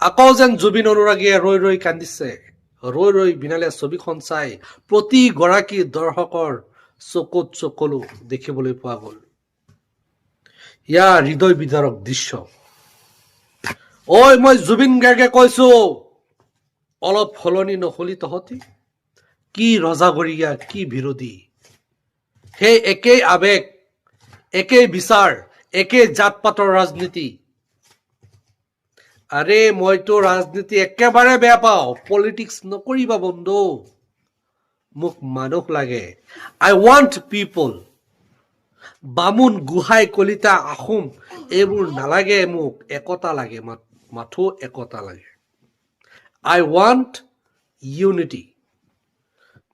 আকৌ যেন জুবিন অনুৰাগীয়ে ৰৈ ৰৈ কান্দিছে। ৰৈ ৰৈ বিনালে ছবিখন চাই প্ৰতিগৰাকী দৰ্শকৰ চকুত চকলো দেখিবলৈ পোৱা গ'ল। ইয়াৰ হৃদয় বিদাৰক দৃশ্য। ঐ মই জুবিন গাৰ্গে কৈছো, অলপ সলনি নহলি তহঁতি? কি ৰজাগৰীয়া, কি বিৰোধী। সেই একেই আৱেগ, একেই বিচাৰ, একেই জাত পাতৰ ৰাজনীতি। আৰে মইতো ৰাজনীতি একেবাৰে বেয়া পাওঁ। পলিটিক্স নকৰিবা বন্ধু। মোক মানুহ লাগে। আই ৱান্ট পিপল। বামুণ, গোহাঁই, কলিতা, আহোম এইবোৰ নালাগে মোক। একতা লাগে, মাথো একতা লাগে। আই ৱান্ট ইউনিটি।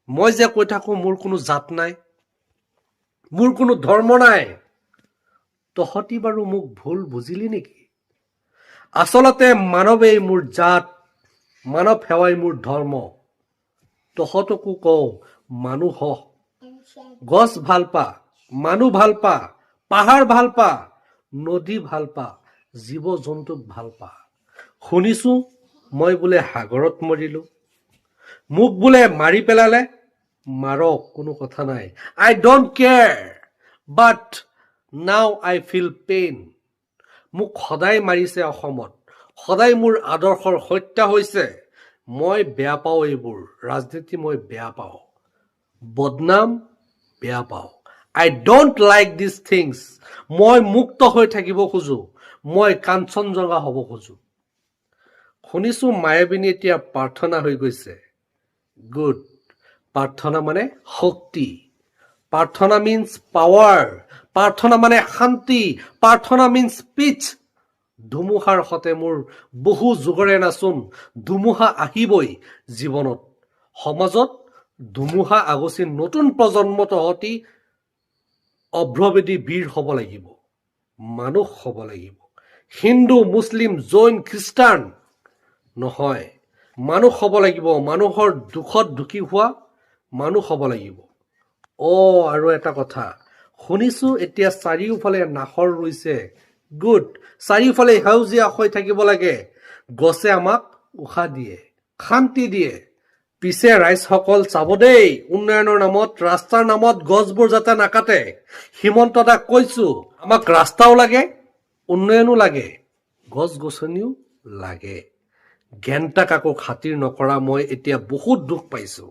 মই যে কৈ থাকো মোৰ কোনো জাত নাই, মোৰ কোনো ধৰ্ম নাই। তহঁতি বাৰু মোক ভুল বুজিলি নেকি? আচলতে মানৱেই মোৰ জাত, মানৱ সেৱাই মোৰ ধৰ্ম। তহঁতকো কওঁ মানুহ হ। গছ ভাল পা, মানুহ ভাল পা, পাহাৰ ভাল পা, নদী ভাল পা, জীৱ জন্তুক ভাল পা। শুনিছো মই বোলে সাগৰত মৰিলো, মোক বোলে মাৰি পেলালে। মাৰক, কোনো কথা নাই। আই don't care, but now I feel pain. মোক সদায় মাৰিছে অসমত, সদায় মোৰ আদৰ্শৰ হত্যা হৈছে। মই বেয়া পাওঁ এইবোৰ ৰাজনীতি, মই বেয়া পাওঁ। বদনাম বেয়া পাওঁ। আই ডোন্ট লাইক দিছ থিংছ। মই মুক্ত হৈ থাকিব খোজো, মই কাঞ্চনজঙ্ঘা হ'ব খোজো। শুনিছো মায়াবিনী এতিয়া প্ৰাৰ্থনা হৈ গৈছে। গুড। প্ৰাৰ্থনা মানে শক্তি। প্ৰাৰ্থনা মিন্স পাৱাৰ। প্ৰাৰ্থনা মানে শান্তি। প্ৰাৰ্থনা মিন্স পিচ। ধুমুহাৰ সতে মোৰ বহু যুগৰে নাচোন। ধুমুহা আহিবই জীৱনত, সমাজত ধুমুহা আগচি নতুন প্ৰজন্ম তহঁতি অভ্ৰবেদী বীৰ হ'ব লাগিব, মানুহ হ'ব লাগিব। হিন্দু, মুছলিম, জৈন, খ্ৰীষ্টান নহয়, মানুহ হ'ব লাগিব। মানুহৰ দুখত দুখী হোৱা মানুহ হ'ব লাগিব। আৰু এটা কথা শুনিছো এতিয়া চাৰিওফালে নাহৰ ৰুইছে। গুড। চাৰিওফালে সেউজীয়া হৈ থাকিব লাগে। গছে আমাক উশাহ দিয়ে, শান্তি দিয়ে। পিছে ৰাইজসকল চাব দেই, উন্নয়নৰ নামত, ৰাস্তাৰ নামত গছবোৰ যাতে নাকাটে। হিমন্ত দাক কৈছো, আমাক ৰাস্তাও লাগে, উন্নয়নো লাগে, গছ গছনিও লাগে। গেণ্টা কাকো খাতিৰ নকৰা মই এতিয়া বহুত দুখ পাইছো।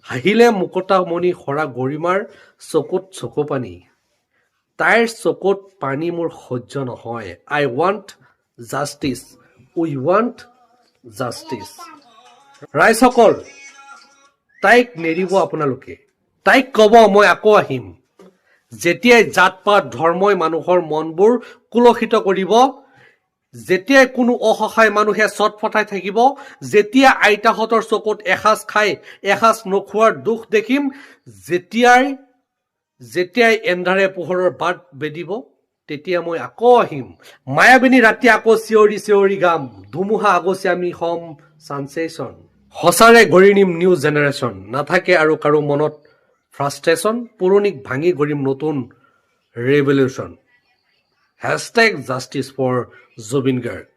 হাঁহিলে মুকুতামণি সৰা গৰিমাৰ চকুত চকু পানী। তাইৰ চকুত পানী মোৰ সহ্য নহয়। আই ৱান্ট জাষ্টিচ। উই ৱান্ট জাষ্টিচ। ৰাইজসকল, তাইক নেৰিব আপোনালোকে। তাইক কব মই আকৌ আহিম। যেতিয়াই জাত পাত ধৰ্মই মানুহৰ মনবোৰ কুলসিত কৰিব, যেতিয়াই কোনো অসহায় মানুহে চটফটাই থাকিব, যেতিয়া আইতাহঁতৰ চকুত এসাঁজ খাই এসাঁজ নোখোৱাৰ দুখ দেখিম, যেতিয়াই এন্ধাৰে পোহৰৰ বাট বেদিব, তেতিয়া মই আকৌ আহিম। মায়াবিনী ৰাতি আকৌ চিঞৰি চিঞৰি গাম। ধুমুহা আগচি আমি হ'ম ছানচেশ্যন। সঁচাৰে গঢ়ি নিম নিউ জেনেৰেশ্যন। নাথাকে আৰু কাৰো মনত ফ্ৰাষ্ট্ৰেশ্যন। পুৰণিক ভাঙি গঢ়িম নতুন revolution. #Justice for Zubeen Garg.